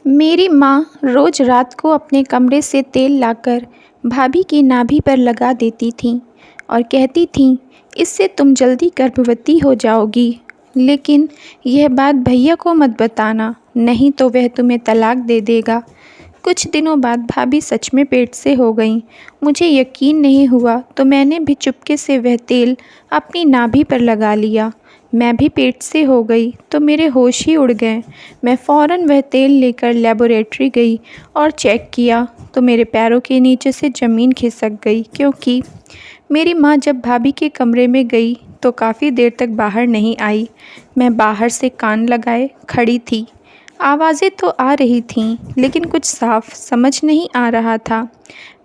मेरी माँ रोज़ रात को अपने कमरे से तेल लाकर भाभी की नाभि पर लगा देती थीं और कहती थीं, इससे तुम जल्दी गर्भवती हो जाओगी। लेकिन यह बात भैया को मत बताना, नहीं तो वह तुम्हें तलाक दे देगा। कुछ दिनों बाद भाभी सच में पेट से हो गईं। मुझे यकीन नहीं हुआ तो मैंने भी चुपके से वह तेल अपनी नाभि पर लगा लिया। मैं भी पेट से हो गई तो मेरे होश ही उड़ गए। मैं फ़ौरन वह तेल लेकर लेबोरेटरी गई और चेक किया तो मेरे पैरों के नीचे से ज़मीन खिसक गई, क्योंकि मेरी माँ जब भाभी के कमरे में गई तो काफ़ी देर तक बाहर नहीं आई। मैं बाहर से कान लगाए खड़ी थी। आवाज़ें तो आ रही थीं, लेकिन कुछ साफ समझ नहीं आ रहा था।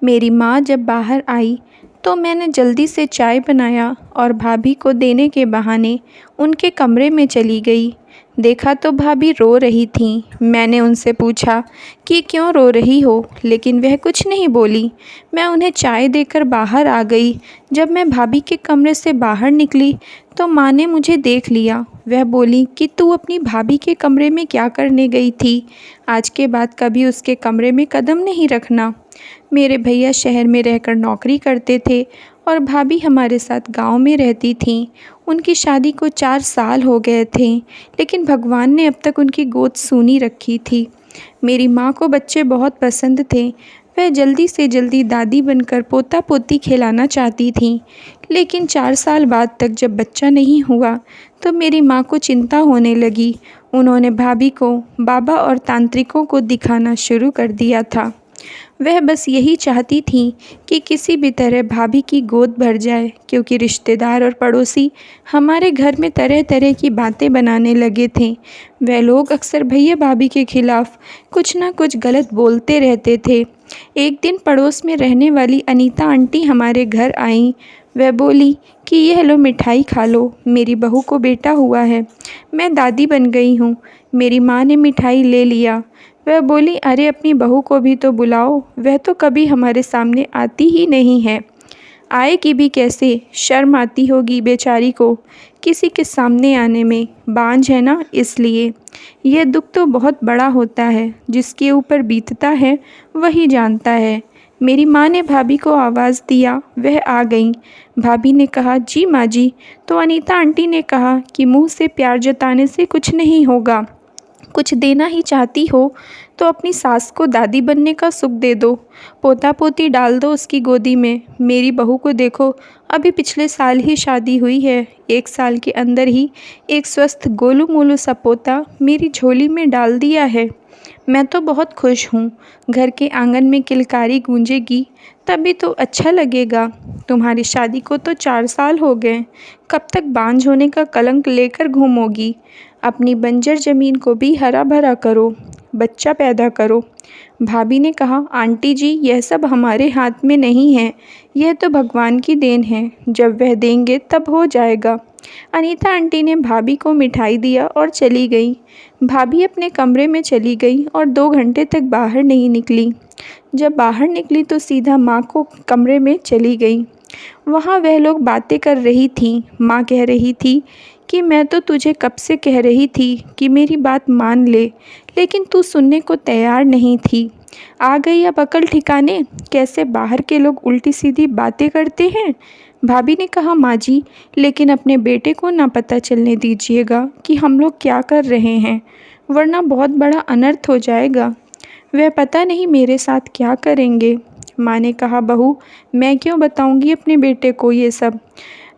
मेरी माँ जब बाहर आई तो मैंने जल्दी से चाय बनाया और भाभी को देने के बहाने उनके कमरे में चली गई। देखा तो भाभी रो रही थीं। मैंने उनसे पूछा कि क्यों रो रही हो, लेकिन वह कुछ नहीं बोली। मैं उन्हें चाय देकर बाहर आ गई। जब मैं भाभी के कमरे से बाहर निकली तो माँ ने मुझे देख लिया। वह बोली कि तू अपनी भाभी के कमरे में क्या करने गई थी? आज के बाद कभी उसके कमरे में कदम नहीं रखना। मेरे भैया शहर में रहकर नौकरी करते थे और भाभी हमारे साथ गांव में रहती थीं। उनकी शादी को 4 साल हो गए थे, लेकिन भगवान ने अब तक उनकी गोद सूनी रखी थी। मेरी माँ को बच्चे बहुत पसंद थे। वह जल्दी से जल्दी दादी बनकर पोता पोती खिलाना चाहती थीं, लेकिन 4 साल बाद तक जब बच्चा नहीं हुआ तो मेरी माँ को चिंता होने लगी। उन्होंने भाभी को बाबा और तांत्रिकों को दिखाना शुरू कर दिया था। वह बस यही चाहती थी कि किसी भी तरह भाभी की गोद भर जाए, क्योंकि रिश्तेदार और पड़ोसी हमारे घर में तरह तरह की बातें बनाने लगे थे। वह लोग अक्सर भैया भाभी के खिलाफ़ कुछ ना कुछ गलत बोलते रहते थे। एक दिन पड़ोस में रहने वाली अनीता आंटी हमारे घर आईं। वह बोली कि यह लो मिठाई खा लो, मेरी बहू को बेटा हुआ है, मैं दादी बन गई हूँ। मेरी माँ ने मिठाई ले लिया। वह बोली, अरे अपनी बहू को भी तो बुलाओ, वह तो कभी हमारे सामने आती ही नहीं है। आएगी भी कैसे? शर्म आती होगी बेचारी को किसी के सामने आने में, बांझ है ना इसलिए। यह दुख तो बहुत बड़ा होता है, जिसके ऊपर बीतता है वही जानता है। मेरी माँ ने भाभी को आवाज़ दिया, वह आ गई। भाभी ने कहा, जी माँ जी। तो अनीता आंटी ने कहा कि मुँह से प्यार जताने से कुछ नहीं होगा, कुछ देना ही चाहती हो तो अपनी सास को दादी बनने का सुख दे दो, पोता पोती डाल दो उसकी गोदी में। मेरी बहू को देखो, अभी पिछले साल ही शादी हुई है, 1 साल के अंदर ही एक स्वस्थ गोलू मोलू सा पोता मेरी झोली में डाल दिया है। मैं तो बहुत खुश हूँ। घर के आंगन में किलकारी गूंजेगी तभी तो अच्छा लगेगा। तुम्हारी शादी को तो 4 साल हो गए, कब तक बांझ होने का कलंक लेकर घूमोगी? अपनी बंजर ज़मीन को भी हरा भरा करो, बच्चा पैदा करो। भाभी ने कहा, आंटी जी यह सब हमारे हाथ में नहीं है, यह तो भगवान की देन है, जब वह देंगे तब हो जाएगा। अनीता आंटी ने भाभी को मिठाई दिया और चली गई। भाभी अपने कमरे में चली गई और 2 घंटे तक बाहर नहीं निकली। जब बाहर निकली तो सीधा माँ को कमरे में चली गई। वहाँ वह लोग बातें कर रही थीं। माँ कह रही थी कि मैं तो तुझे कब से कह रही थी कि मेरी बात मान ले, लेकिन तू सुनने को तैयार नहीं थी। आ गई अब अकल ठिकाने, कैसे बाहर के लोग उल्टी सीधी बातें करते हैं। भाभी ने कहा, माँ जी लेकिन अपने बेटे को ना पता चलने दीजिएगा कि हम लोग क्या कर रहे हैं, वरना बहुत बड़ा अनर्थ हो जाएगा। वह पता नहीं मेरे साथ क्या करेंगे। माँ ने कहा, बहू मैं क्यों बताऊँगी अपने बेटे को ये सब,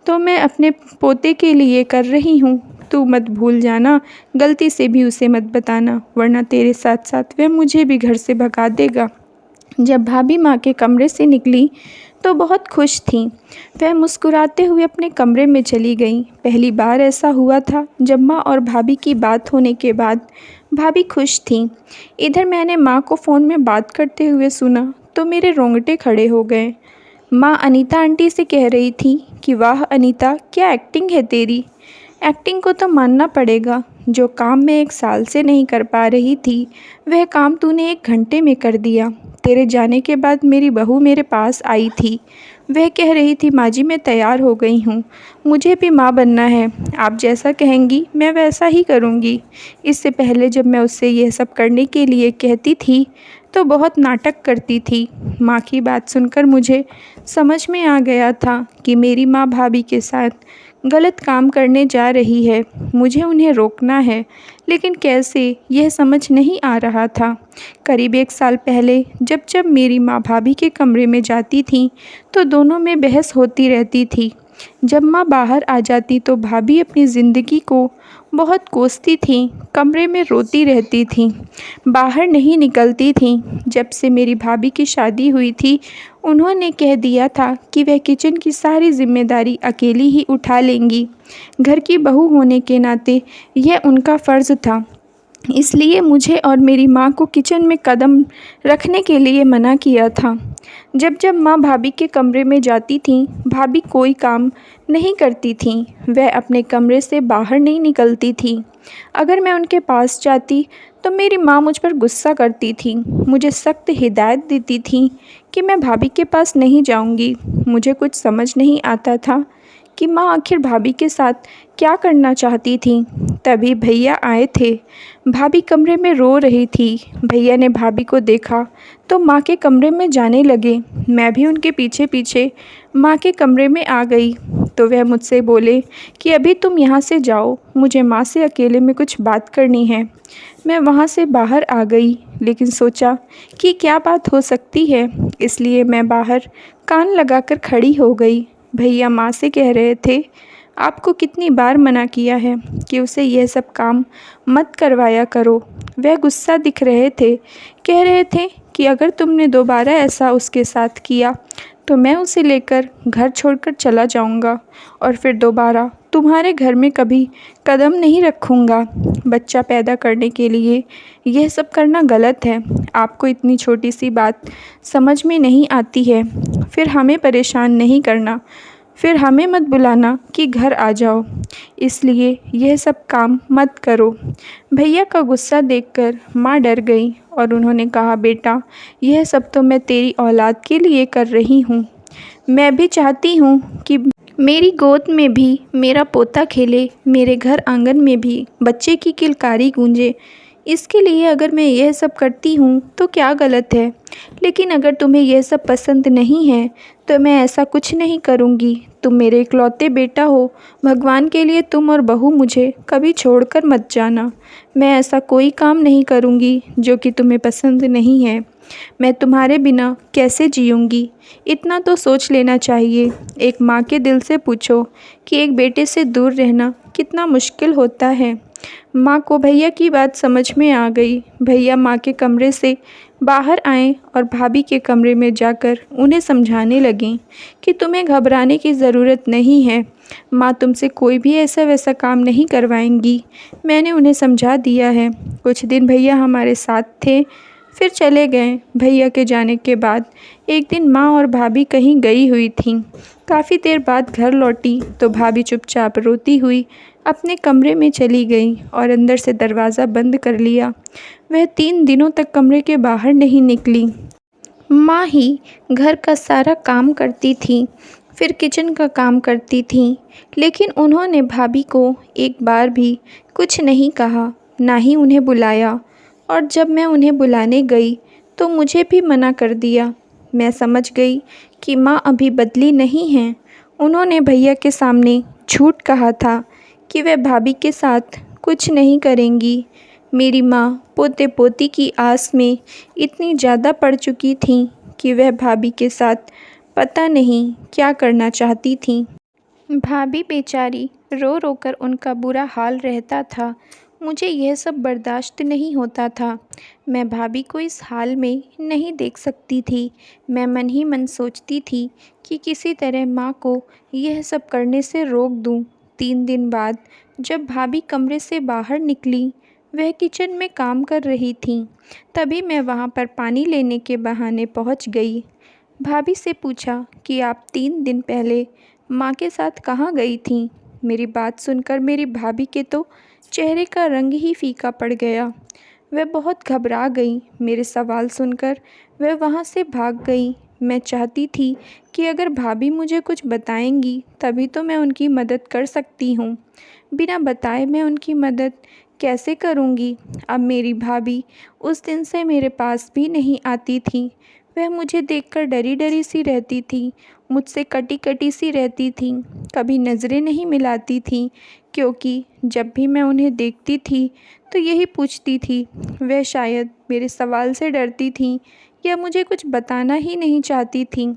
तो मैं अपने पोते के लिए कर रही हूँ। तू मत भूल जाना, गलती से भी उसे मत बताना, वरना तेरे साथ साथ वह मुझे भी घर से भगा देगा। जब भाभी माँ के कमरे से निकली तो बहुत खुश थीं। वह मुस्कुराते हुए अपने कमरे में चली गईं। पहली बार ऐसा हुआ था जब माँ और भाभी की बात होने के बाद भाभी खुश थीं। इधर मैंने माँ को फ़ोन में बात करते हुए सुना तो मेरे रोंगटे खड़े हो गए। माँ अनीता आंटी से कह रही थी कि वाह अनीता, क्या एक्टिंग है तेरी। एक्टिंग को तो मानना पड़ेगा, जो काम मैं 1 साल से नहीं कर पा रही थी वह काम तूने 1 घंटे में कर दिया। तेरे जाने के बाद मेरी बहू मेरे पास आई थी। वह कह रही थी, माँ जी मैं तैयार हो गई हूँ, मुझे भी माँ बनना है। आप जैसा कहेंगी मैं वैसा ही करूँगी। इससे पहले जब मैं उससे यह सब करने के लिए कहती थी तो बहुत नाटक करती थी। माँ की बात सुनकर मुझे समझ में आ गया था कि मेरी माँ भाभी के साथ गलत काम करने जा रही है। मुझे उन्हें रोकना है, लेकिन कैसे यह समझ नहीं आ रहा था। करीब 1 साल पहले जब जब मेरी माँ भाभी के कमरे में जाती थी तो दोनों में बहस होती रहती थी। जब माँ बाहर आ जाती तो भाभी अपनी ज़िंदगी को बहुत कोसती थी, कमरे में रोती रहती थी, बाहर नहीं निकलती थी। जब से मेरी भाभी की शादी हुई थी उन्होंने कह दिया था कि वह किचन की सारी जिम्मेदारी अकेली ही उठा लेंगी। घर की बहू होने के नाते यह उनका फ़र्ज़ था। इसलिए मुझे और मेरी माँ को किचन में कदम रखने के लिए मना किया था। जब जब माँ भाभी के कमरे में जाती थीं, भाभी कोई काम नहीं करती थीं। वह अपने कमरे से बाहर नहीं निकलती थीं। अगर मैं उनके पास जाती तो मेरी माँ मुझ पर गुस्सा करती थी, मुझे सख्त हिदायत देती थी कि मैं भाभी के पास नहीं जाऊंगी। मुझे कुछ समझ नहीं आता था कि माँ आखिर भाभी के साथ क्या करना चाहती थी। तभी भैया आए थे। भाभी कमरे में रो रही थी। भैया ने भाभी को देखा तो माँ के कमरे में जाने लगे। मैं भी उनके पीछे पीछे माँ के कमरे में आ गई तो वह मुझसे बोले कि अभी तुम यहाँ से जाओ, मुझे माँ से अकेले में कुछ बात करनी है। मैं वहाँ से बाहर आ गई, लेकिन सोचा कि क्या बात हो सकती है, इसलिए मैं बाहर कान लगाकर खड़ी हो गई। भैया माँ से कह रहे थे, आपको कितनी बार मना किया है कि उसे यह सब काम मत करवाया करो। वह गुस्सा दिख रहे थे, कह रहे थे कि अगर तुमने दोबारा ऐसा उसके साथ किया तो मैं उसे लेकर घर छोड़कर चला जाऊंगा और फिर दोबारा तुम्हारे घर में कभी कदम नहीं रखूंगा। बच्चा पैदा करने के लिए यह सब करना गलत है। आपको इतनी छोटी सी बात समझ में नहीं आती है, फिर हमें परेशान नहीं करना, फिर हमें मत बुलाना कि घर आ जाओ, इसलिए यह सब काम मत करो। भैया का गुस्सा देखकर माँ डर गई और उन्होंने कहा, बेटा यह सब तो मैं तेरी औलाद के लिए कर रही हूँ। मैं भी चाहती हूँ कि मेरी गोद में भी मेरा पोता खेले, मेरे घर आंगन में भी बच्चे की किलकारी गूंजे। इसके लिए अगर मैं यह सब करती हूँ तो क्या गलत है, लेकिन अगर तुम्हें यह सब पसंद नहीं है तो मैं ऐसा कुछ नहीं करूँगी। तुम मेरे इकलौते बेटा हो, भगवान के लिए तुम और बहू मुझे कभी छोड़कर मत जाना। मैं ऐसा कोई काम नहीं करूँगी जो कि तुम्हें पसंद नहीं है। मैं तुम्हारे बिना कैसे जीऊँगी, इतना तो सोच लेना चाहिए। एक माँ के दिल से पूछो कि एक बेटे से दूर रहना कितना मुश्किल होता है। माँ को भैया की बात समझ में आ गई। भैया माँ के कमरे से बाहर आए और भाभी के कमरे में जाकर उन्हें समझाने लगें कि तुम्हें घबराने की ज़रूरत नहीं है, माँ तुमसे कोई भी ऐसा वैसा काम नहीं करवाएंगी। मैंने उन्हें समझा दिया है। कुछ दिन भैया हमारे साथ थे, फिर चले गए। भैया के जाने के बाद एक दिन माँ और भाभी कहीं गई हुई थीं। काफ़ी देर बाद घर लौटी तो भाभी चुपचाप रोती हुई अपने कमरे में चली गई और अंदर से दरवाज़ा बंद कर लिया। वह 3 दिनों तक कमरे के बाहर नहीं निकली। माँ ही घर का सारा काम करती थी, फिर किचन का काम करती थी, लेकिन उन्होंने भाभी को एक बार भी कुछ नहीं कहा, ना ही उन्हें बुलाया। और जब मैं उन्हें बुलाने गई तो मुझे भी मना कर दिया। मैं समझ गई कि माँ अभी बदली नहीं हैं। उन्होंने भैया के सामने झूठ कहा था कि वह भाभी के साथ कुछ नहीं करेंगी। मेरी माँ पोते पोती की आस में इतनी ज़्यादा पड़ चुकी थी कि वह भाभी के साथ पता नहीं क्या करना चाहती थी। भाभी बेचारी रो रो कर उनका बुरा हाल रहता था। मुझे यह सब बर्दाश्त नहीं होता था। मैं भाभी को इस हाल में नहीं देख सकती थी। मैं मन ही मन सोचती थी कि किसी तरह माँ को यह सब करने से रोक दूँ। 3 दिन बाद जब भाभी कमरे से बाहर निकली, वह किचन में काम कर रही थीं। तभी मैं वहाँ पर पानी लेने के बहाने पहुँच गई। भाभी से पूछा कि आप 3 दिन पहले माँ के साथ कहाँ गई थीं? मेरी बात सुनकर मेरी भाभी के तो चेहरे का रंग ही फीका पड़ गया। वह बहुत घबरा गई। मेरे सवाल सुनकर वह वहाँ से भाग गई। मैं चाहती थी कि अगर भाभी मुझे कुछ बताएंगी तभी तो मैं उनकी मदद कर सकती हूँ। बिना बताए मैं उनकी मदद कैसे करूँगी? अब मेरी भाभी उस दिन से मेरे पास भी नहीं आती थी। वह मुझे देखकर डरी डरी सी रहती थी, मुझसे कटी कटी सी रहती थी, कभी नज़रें नहीं मिलाती थी, क्योंकि जब भी मैं उन्हें देखती थी तो यही पूछती थी। वह शायद मेरे सवाल से डरती थीं या मुझे कुछ बताना ही नहीं चाहती थीं,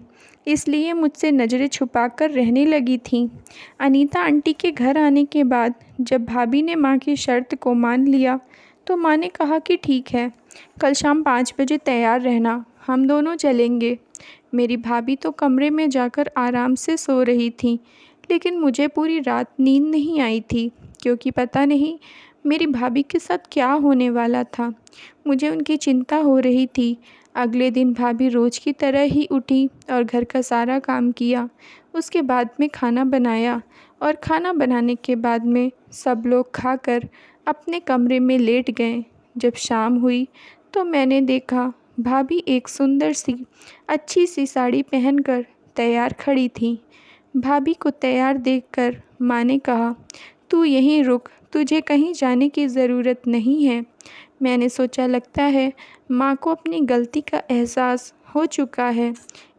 इसलिए मुझसे नज़रें छुपाकर रहने लगी थीं। अनीता आंटी के घर आने के बाद जब भाभी ने माँ की शर्त को मान लिया तो माँ ने कहा कि ठीक है, कल शाम 5 बजे तैयार रहना, हम दोनों चलेंगे। मेरी भाभी तो कमरे में जाकर आराम से सो रही थी, लेकिन मुझे पूरी रात नींद नहीं आई थी, क्योंकि पता नहीं मेरी भाभी के साथ क्या होने वाला था। मुझे उनकी चिंता हो रही थी। अगले दिन भाभी रोज़ की तरह ही उठी और घर का सारा काम किया। उसके बाद में खाना बनाया और खाना बनाने के बाद में सब लोग खाकर अपने कमरे में लेट गए। जब शाम हुई तो मैंने देखा भाभी एक सुंदर सी अच्छी सी साड़ी पहनकर तैयार खड़ी थी। भाभी को तैयार देखकर माँ ने कहा, तू यहीं रुक, तुझे कहीं जाने की ज़रूरत नहीं है। मैंने सोचा लगता है माँ को अपनी गलती का एहसास हो चुका है,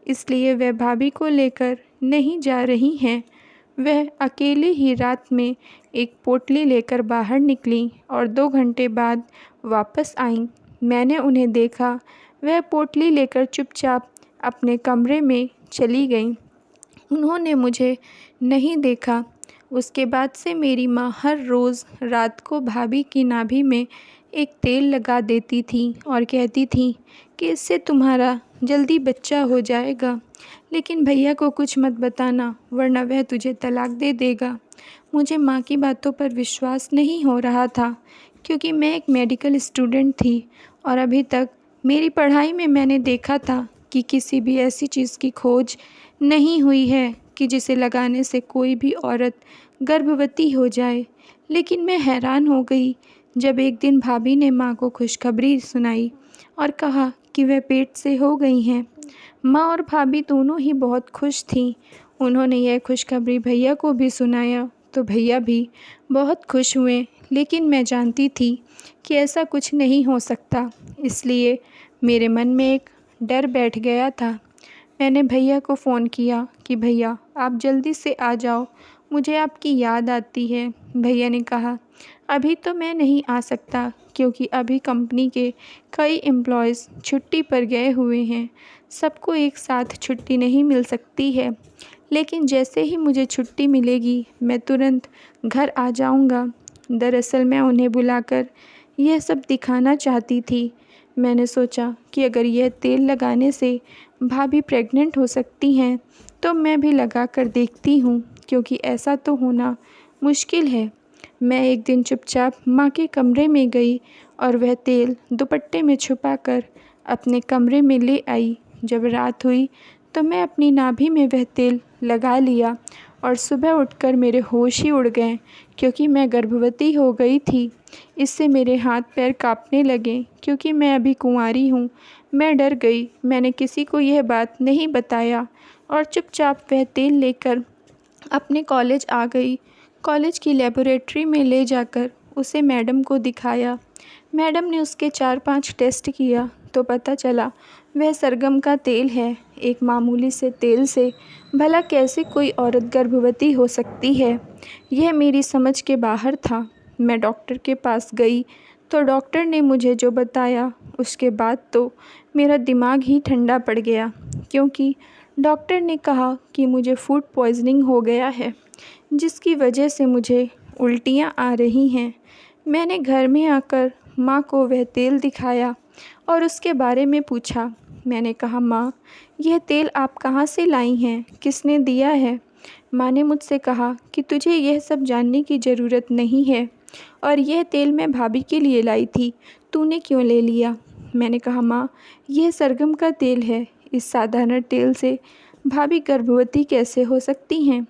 इसलिए वह भाभी को लेकर नहीं जा रही हैं। वह अकेले ही रात में एक पोटली लेकर बाहर निकलीं और 2 घंटे बाद वापस आईं। मैंने उन्हें देखा, वह पोटली लेकर चुपचाप अपने कमरे में चली गईं। उन्होंने मुझे नहीं देखा। उसके बाद से मेरी माँ हर रोज़ रात को भाभी की नाभि में एक तेल लगा देती थी और कहती थी कि इससे तुम्हारा जल्दी बच्चा हो जाएगा, लेकिन भैया को कुछ मत बताना वरना वह तुझे तलाक दे देगा। मुझे माँ की बातों पर विश्वास नहीं हो रहा था, क्योंकि मैं एक मेडिकल स्टूडेंट थी और अभी तक मेरी पढ़ाई में मैंने देखा था कि किसी भी ऐसी चीज़ की खोज नहीं हुई है कि जिसे लगाने से कोई भी औरत गर्भवती हो जाए। लेकिन मैं हैरान हो गई जब एक दिन भाभी ने माँ को खुशखबरी सुनाई और कहा कि वह पेट से हो गई हैं। माँ और भाभी दोनों ही बहुत खुश थीं। उन्होंने यह खुशखबरी भैया को भी सुनाया तो भैया भी बहुत खुश हुए, लेकिन मैं जानती थी कि ऐसा कुछ नहीं हो सकता, इसलिए मेरे मन में एक डर बैठ गया था। मैंने भैया को फ़ोन किया कि भैया आप जल्दी से आ जाओ, मुझे आपकी याद आती है। भैया ने कहा, अभी तो मैं नहीं आ सकता, क्योंकि अभी कंपनी के कई एम्प्लॉयज़ छुट्टी पर गए हुए हैं। सबको एक साथ छुट्टी नहीं मिल सकती है, लेकिन जैसे ही मुझे छुट्टी मिलेगी मैं तुरंत घर आ जाऊंगा। दरअसल मैं उन्हें बुलाकर यह सब दिखाना चाहती थी। मैंने सोचा कि अगर यह तेल लगाने से भाभी प्रेग्नेंट हो सकती हैं तो मैं भी लगा कर देखती हूँ, क्योंकि ऐसा तो होना मुश्किल है। मैं एक दिन चुपचाप माँ के कमरे में गई और वह तेल दुपट्टे में छुपाकर अपने कमरे में ले आई। जब रात हुई तो मैं अपनी नाभि में वह तेल लगा लिया और सुबह उठकर मेरे होश ही उड़ गए, क्योंकि मैं गर्भवती हो गई थी। इससे मेरे हाथ पैर कांपने लगे, क्योंकि मैं अभी कुंवारी हूँ। मैं डर गई। मैंने किसी को यह बात नहीं बताया और चुपचाप वह तेल लेकर अपने कॉलेज आ गई। कॉलेज की लेबोरेटरी में ले जाकर उसे मैडम को दिखाया। मैडम ने उसके 4-5 टेस्ट किया तो पता चला वह सरगम का तेल है। एक मामूली से तेल से भला कैसे कोई औरत गर्भवती हो सकती है, यह मेरी समझ के बाहर था। मैं डॉक्टर के पास गई तो डॉक्टर ने मुझे जो बताया उसके बाद तो मेरा दिमाग ही ठंडा पड़ गया, क्योंकि डॉक्टर ने कहा कि मुझे फूड पॉइज़निंग हो गया है, जिसकी वजह से मुझे उल्टियाँ आ रही हैं। मैंने घर में आकर माँ को वह तेल दिखाया और उसके बारे में पूछा। मैंने कहा, माँ यह तेल आप कहाँ से लाई हैं, किसने दिया है? माँ ने मुझसे कहा कि तुझे यह सब जानने की ज़रूरत नहीं है, और यह तेल मैं भाभी के लिए लाई थी, तूने क्यों ले लिया? मैंने कहा, माँ यह सरगम का तेल है, इस साधारण तेल से भाभी गर्भवती कैसे हो सकती हैं?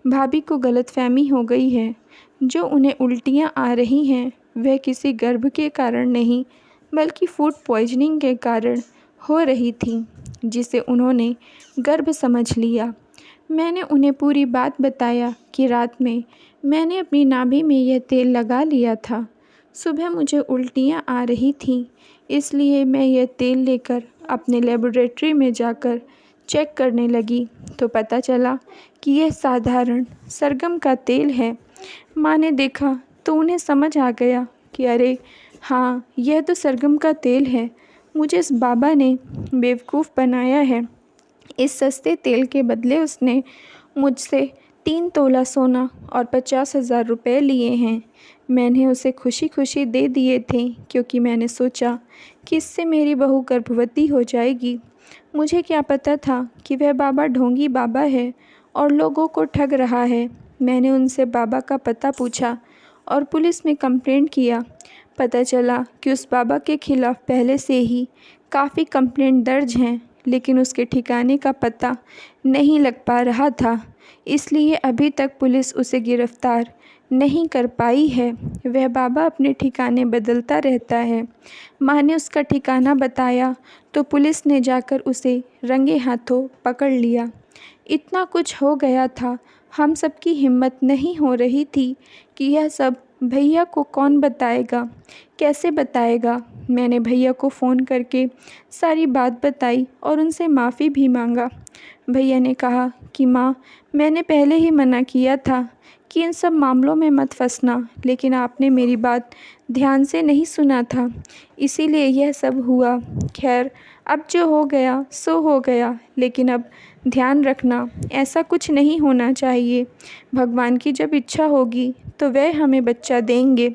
भाभी को गलतफहमी हो गई है। जो उन्हें उल्टियाँ आ रही हैं वह किसी गर्भ के कारण नहीं, बल्कि फूड पॉइजनिंग के कारण हो रही थी, जिसे उन्होंने गर्भ समझ लिया। मैंने उन्हें पूरी बात बताया कि रात में मैंने अपनी नाभि में यह तेल लगा लिया था। सुबह मुझे उल्टियाँ आ रही थीं, इसलिए मैं यह तेल लेकर अपने लेबोरेटरी में जाकर चेक करने लगी तो पता चला कि यह साधारण सरगम का तेल है। माँ ने देखा तो उन्हें समझ आ गया कि अरे हाँ, यह तो सरगम का तेल है। मुझे इस बाबा ने बेवकूफ़ बनाया है। इस सस्ते तेल के बदले उसने मुझसे 3 तोला सोना और 50,000 रुपये लिए हैं। मैंने उसे खुशी खुशी दे दिए थे, क्योंकि मैंने सोचा कि इससे मेरी बहू गर्भवती हो जाएगी। मुझे क्या पता था कि वह बाबा ढोंगी बाबा है और लोगों को ठग रहा है। मैंने उनसे बाबा का पता पूछा और पुलिस में कंप्लेंट किया। पता चला कि उस बाबा के खिलाफ़ पहले से ही काफ़ी कंप्लेंट दर्ज हैं, लेकिन उसके ठिकाने का पता नहीं लग पा रहा था, इसलिए अभी तक पुलिस उसे गिरफ़्तार नहीं कर पाई है। वह बाबा अपने ठिकाने बदलता रहता है। माँ ने उसका ठिकाना बताया तो पुलिस ने जाकर उसे रंगे हाथों पकड़ लिया। इतना कुछ हो गया था, हम सबकी हिम्मत नहीं हो रही थी कि यह सब भैया को कौन बताएगा, कैसे बताएगा। मैंने भैया को फ़ोन करके सारी बात बताई और उनसे माफ़ी भी मांगा। भैया ने कहा कि माँ, मैंने पहले ही मना किया था कि इन सब मामलों में मत फंसना, लेकिन आपने मेरी बात ध्यान से नहीं सुना था, इसीलिए यह सब हुआ। खैर, अब जो हो गया सो हो गया, लेकिन अब ध्यान रखना, ऐसा कुछ नहीं होना चाहिए। भगवान की जब इच्छा होगी तो वह हमें बच्चा देंगे।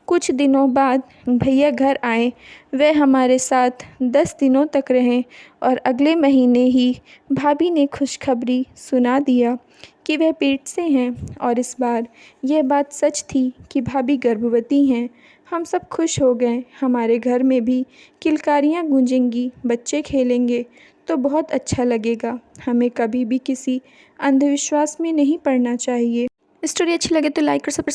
कुछ दिनों बाद भैया घर आए। वह हमारे साथ 10 दिनों तक रहे और अगले महीने ही भाभी ने खुशखबरी सुना दिया कि वह पेट से हैं, और इस बार यह बात सच थी कि भाभी गर्भवती हैं। हम सब खुश हो गए। हमारे घर में भी किलकारियाँ गूंजेंगी, बच्चे खेलेंगे तो बहुत अच्छा लगेगा। हमें कभी भी किसी अंधविश्वास में नहीं पड़ना चाहिए। स्टोरी अच्छी लगे तो लाइक और सब्सक्राइब